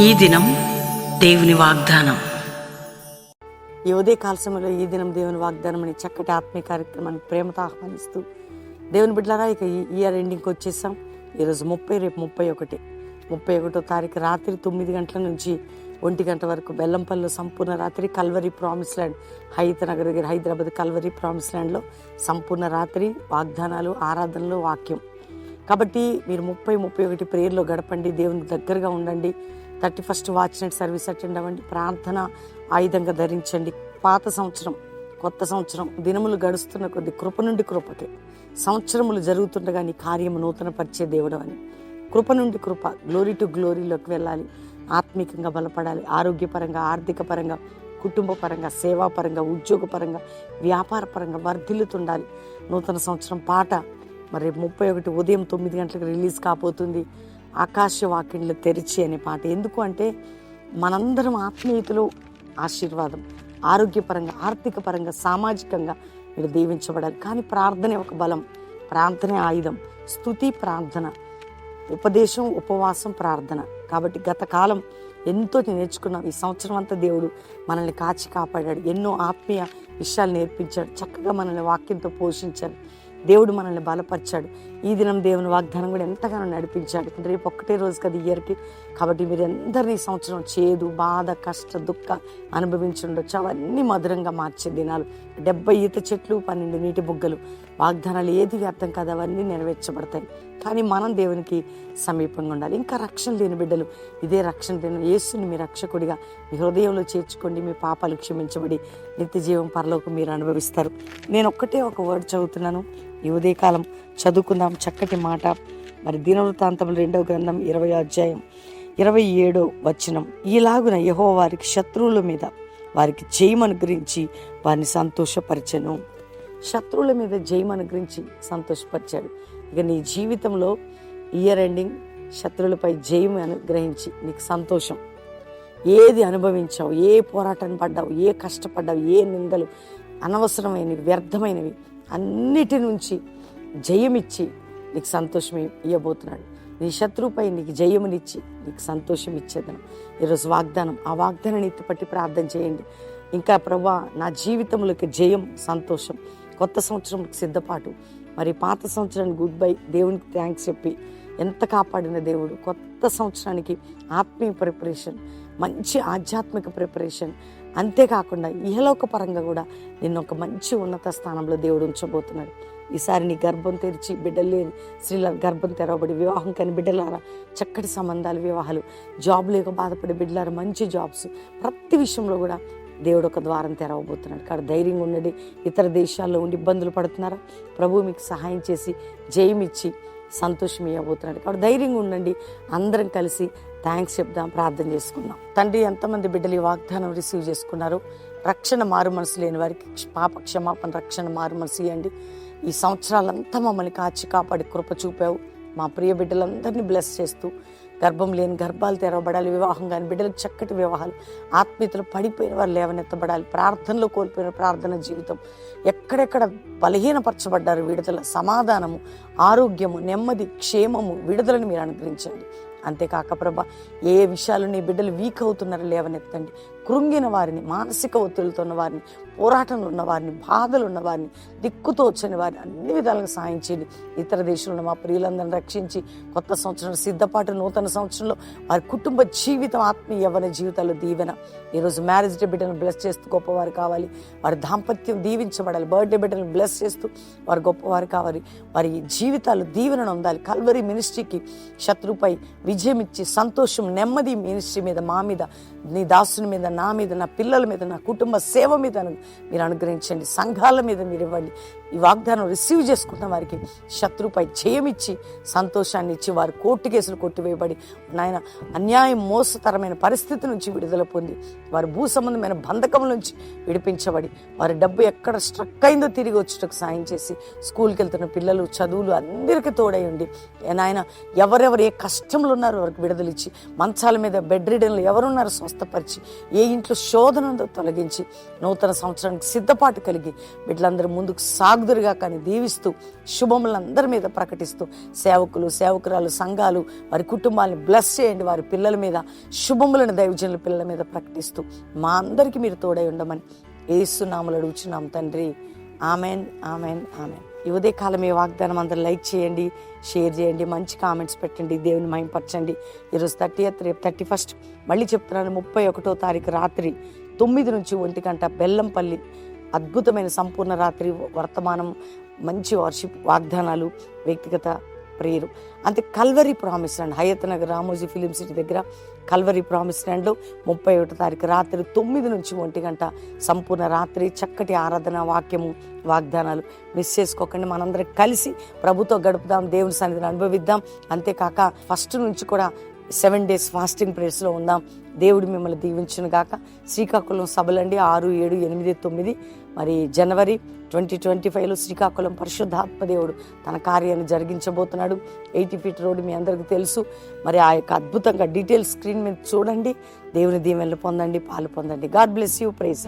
ఈ దినం దేవుని వాగ్దానం. ఈ ఉదయకాల సమయంలో ఈ దినం దేవుని వాగ్దానం అనే చక్కటి ఆత్మీయ కార్యక్రమానికి ప్రేమతో ఆహ్వానిస్తూ, దేవుని బిడ్డలారా, ఇక ఈ ఇయర్ ఎండింగ్కి వచ్చేసాం. ఈరోజు 30, రేపు 31 తారీఖు రాత్రి 9 గంటల నుంచి 1 గంట వరకు బెల్లంపల్లిలో సంపూర్ణ రాత్రి, కల్వరీ ప్రామిస్ ల్యాండ్ హైతనగర్ దగ్గర హైదరాబాద్ కల్వరీ ప్రామిస్ ల్యాండ్లో సంపూర్ణ రాత్రి వాగ్దానాలు, ఆరాధనలు, వాక్యం. కాబట్టి మీరు 30, 31 ప్రేయర్లో గడపండి, దేవునికి దగ్గరగా ఉండండి. 31st watch night service attend అవ్వండి, ప్రార్థన ఆయుధంగా ధరించండి. పాత సంవత్సరం, కొత్త సంవత్సరం, దినములు గడుస్తున్న కొద్ది కృప నుండి కృపకే, సంవత్సరములు జరుగుతుండగా నీ కార్యము నూతన పరిచే దేవుడు అని, కృప నుండి కృప, గ్లోరీ టు గ్లోరీలోకి వెళ్ళాలి. ఆత్మీకంగా బలపడాలి, ఆరోగ్యపరంగా, ఆర్థిక పరంగా, కుటుంబ పరంగా, సేవాపరంగా, ఉద్యోగపరంగా, వ్యాపార పరంగా వర్ధిల్లుతుండాలి. నూతన సంవత్సరం పాట మరి 31 ఉదయం 9 గంటలకు రిలీజ్ కాబోతుంది. ఆకాశవాకిళ్ళు తెరిచి అనే పాట. ఎందుకు అంటే మనందరం ఆత్మీయతలో ఆశీర్వాదం, ఆరోగ్యపరంగా, ఆర్థిక పరంగా, సామాజికంగా మీరు దీవించబడాలి. కానీ ప్రార్థనే ఒక బలం, ప్రార్థనే ఆయుధం. స్తుతి, ప్రార్థన, ఉపదేశం, ఉపవాసం, ప్రార్థన. కాబట్టి గత కాలం ఎంతో నేర్చుకున్నాం. ఈ సంవత్సరం అంతా దేవుడు మనల్ని కాచి కాపాడాడు, ఎన్నో ఆత్మీయ విషయాలు నేర్పించాడు, చక్కగా మనల్ని వాక్యంతో పోషించాడు, దేవుడు మనల్ని బలపరిచాడు. ఈ దినం దేవుని వాగ్దానం కూడా ఎంతగానో నడిపించాడు. రేపు ఒక్కటే రోజు కదా ఇయర్కి. కాబట్టి మీరు అందరినీ సంవత్సరం చేదు, బాధ, కష్ట, దుఃఖ అనుభవించి ఉండొచ్చు. అవన్నీ మధురంగా మార్చే దినాలు. 70 ఈత చెట్లు, 12 నీటి బుగ్గలు, వాగ్దానాలు ఏది వ్యర్థం కాదు, అవన్నీ నెరవేర్చబడతాయి. కానీ మనం దేవునికి సమీపంగా ఉండాలి. ఇంకా రక్షణ లేని బిడ్డలు, ఇదే రక్షణ దినం. యేసుని మీ రక్షకుడిగా మీ హృదయంలో చేర్చుకోండి. మీ పాపాలు క్షమించబడి నిత్య జీవం పరలోకం మీరు అనుభవిస్తారు. నేను ఒక్కటే ఒక వర్డ్ చదువుతున్నాను. ఈ ఉదయకాలం చదువుకుందాం చక్కటి మాట. మరి దినవృత్తాంతములు 2వ గ్రంథం 20వ అధ్యాయం 27వ వచనం. ఈలాగున యెహోవా వారికి శత్రువుల మీద వారికి జయమను గురించి వారిని సంతోషపరిచెను. శత్రువుల మీద జయమను గురించి సంతోషపరిచాడు. ఇక నీ జీవితంలో ఇయర్ ఎండింగ్ శత్రువులపై జయం అనుగ్రహించి నీకు సంతోషం. ఏది అనుభవించావు, ఏ పోరాటం పడ్డావు, ఏ కష్టపడ్డావు, ఏ నిందలు, అనవసరమైనవి, వ్యర్థమైనవి, అన్నిటి నుంచి జయమిచ్చి నీకు సంతోషం ఇవ్వబోతున్నాడు. నీ శత్రువుపై నీకు జయమునిచ్చి నీకు సంతోషం ఇచ్చేదను. ఈరోజు వాగ్దానం, ఆ వాగ్దానాన్ని ఎత్తిపట్టి ప్రార్థన చేయండి. ఇంకా ప్రభువా, నా జీవితంలోకి జయం, సంతోషం, కొత్త సంవత్సరంకి సిద్ధపాటు, మరి పాత సంవత్సరానికి గుడ్ బై, దేవునికి థ్యాంక్స్ చెప్పి ఎంత కాపాడిన దేవుడు, కొత్త సంవత్సరానికి ఆత్మీయ ప్రిపరేషన్, మంచి ఆధ్యాత్మిక ప్రిపరేషన్, అంతేకాకుండా ఇహలోక పరంగా కూడా నిన్ను ఒక మంచి ఉన్నత స్థానంలో దేవుడు ఉంచబోతున్నాడు. ఈసారి నీ గర్భం తెరిచి బిడ్డలు లేని స్త్రీల గర్భం తెరవబడి, వివాహం కాని బిడ్డలారా చక్కటి సంబంధాలు, వివాహాలు, జాబ్ లేక బాధపడే బిడ్డలారా మంచి జాబ్స్, ప్రతి విషయంలో కూడా దేవుడు ఒక ద్వారం తెరవబోతున్నాడు. కాబట్టి ధైర్యంగా ఉండండి. ఇతర దేశాల్లో ఉండి ఇబ్బందులు పడుతున్నారా, ప్రభువు మీకు సహాయం చేసి జయమిచ్చి సంతోషం ఇవ్వబోతున్నాడు. కాబట్టి ధైర్యంగా ఉండండి. అందరం కలిసి థ్యాంక్స్ చెప్దాం, ప్రార్థన చేసుకుందాం. తండ్రి, ఎంతమంది బిడ్డలు ఈ వాగ్దానం రిసీవ్ చేసుకున్నారు? రక్షణ మారు మనసు లేని వారికి పాప క్షమాపణ, రక్షణ మారు మనసు ఇవ్వండి. ఈ సంవత్సరాలంతా మమ్మల్ని కాచి కాపాడి కృప చూపావు. మా ప్రియ బిడ్డలందరినీ బ్లెస్ చేస్తూ, గర్భం లేని గర్భాలు తెరవబడాలి, వివాహం కాని బిడ్డలకు చక్కటి వివాహాలు, ఆత్మీయతలు పడిపోయిన వారు లేవనెత్తబడాలి, ప్రార్థనలో కోల్పోయిన ప్రార్థన జీవితం, ఎక్కడెక్కడ బలహీనపరచబడ్డారు విడుదల, సమాధానము, ఆరోగ్యము, నెమ్మది, క్షేమము, విడుదలను మీరు అనుగ్రహించండి. అంతేకాక ప్రభా, ఏ విషయాలు నీ బిడ్డలు వీక్ అవుతున్నారో లేవనెత్తండి. కృంగిన వారిని, మానసిక ఒత్తిడితో ఉన్న వారిని, పోరాటంలో ఉన్న వారిని, బాధలు ఉన్న వారిని, దిక్కుతో వచ్చిన వారిని అన్ని విధాలుగా సాయం చేయండి. ఇతర దేశంలో మా ప్రియులందరినీ రక్షించి కొత్త సంవత్సరం సిద్ధపాటు, నూతన సంవత్సరంలో వారి కుటుంబ జీవితం, ఆత్మీయ యవ్వన జీవితాల్లో దీవెన. ఈరోజు మ్యారేజ్ డే బిడ్డలను బ్లెస్ చేస్తూ గొప్పవారు కావాలి, వారి దాంపత్యం దీవించబడాలి. బర్త్డే బిడ్డలను బ్లెస్ చేస్తూ వారు గొప్పవారు కావాలి, వారి జీవితాలు దీవెనను ఉండాలి. కల్వరీ మినిస్ట్రీకి శత్రుపై విజయం ఇచ్చి సంతోషం, నెమ్మది మినిస్ట్రీ మీద, మా మీద, నీ దాసుని మీద, నా మీద, నా పిల్లల మీద, నా కుటుంబ సేవ మీద మీరు అనుగ్రహించండి. సంఘాల మీద మీరు ఇవ్వండి. ఈ వాగ్దానం రిసీవ్ చేసుకున్న వారికి శత్రుపై జయమిచ్చి సంతోషాన్ని ఇచ్చి, వారు కోర్టు కేసులు కొట్టివేయబడి, నాయన అన్యాయం, మోసతరమైన పరిస్థితి నుంచి విడుదల పొంది, వారి భూ సంబంధమైన బంధకం నుంచి విడిపించబడి, వారి డబ్బు ఎక్కడ స్ట్రక్ అయిందో తిరిగి వచ్చేటకు సాయం చేసి, స్కూల్కి వెళ్తున్న పిల్లలు, చదువులు అందరికీ తోడై ఉండి, నాయన ఎవరెవరు ఏ కష్టంలో ఉన్నారో వారికి విడుదలిచ్చి, మంచాల మీద బెడ్ రీడర్లు ఎవరున్నారో స్వస్థపరిచి, ఏ ఇంట్లో శోధనతో తొలగించి, నూతన సంవత్సరానికి సిద్ధపాటు కలిగి బిడ్డలందరూ ముందుకు సాగు సాగుదురుగా కానీ దీవిస్తూ శుభములందరి మీద ప్రకటిస్తూ సేవకులు, సేవకురాలు, సంఘాలు వారి కుటుంబాలను బ్లెస్ చేయండి. వారి పిల్లల మీద శుభములను దైవజనుల పిల్లల మీద ప్రకటిస్తూ మా అందరికీ మీరు తోడై ఉండమని యేసు నామములో అడుగుచున్నాం తండ్రి. Amen, amen, amen. ఈ ఉదయకాలం ఈ వాగ్దానం అందరూ లైక్ చేయండి, షేర్ చేయండి, మంచి కామెంట్స్ పెట్టండి, దేవుని మహిమపరచండి. ఈరోజు 30th, రేపు 31st. మళ్ళీ చెప్తున్నాను, 31వ తారీఖు రాత్రి 9 నుంచి 1 గంట బెల్లంపల్లి అద్భుతమైన సంపూర్ణ రాత్రి వర్తమానం, మంచి వర్షిప్, వాగ్దానాలు, వ్యక్తిగత ప్రేయరు. అంతే Calvary promise land, Hayathnagar Ramoji film city దగ్గర కల్వరీ ప్రామిస్ ల్యాండ్లో 31వ తారీఖు రాత్రి 9 నుంచి 1 గంట సంపూర్ణ రాత్రి చక్కటి ఆరాధన, వాక్యము, వాగ్దానాలు మిస్ చేసుకోకండి. మనందరం కలిసి ప్రభుతో గడుపుదాం, దేవుని సన్నిధిని అనుభవిద్దాం. అంతేకాక ఫస్ట్ నుంచి కూడా 7 days ఫాస్టింగ్ ప్రేయర్స్లో ఉందాం. దేవుడు మిమ్మల్ని దీవించును గాక. శ్రీకాకుళం సభలండి 6, 7, 8, 9. మరి జనవరి 2025లో శ్రీకాకుళం పరిశుద్ధాత్మ దేవుడు తన కార్యాన్ని జరిగించబోతున్నాడు. 80 feet రోడ్డు మీ అందరికీ తెలుసు. మరి ఆ యొక్క అద్భుతంగా డీటెయిల్స్ స్క్రీన్ మీద చూడండి. దేవుని దీవెనలు పొందండి, పాలు పొందండి. God bless you. ప్రైజ్.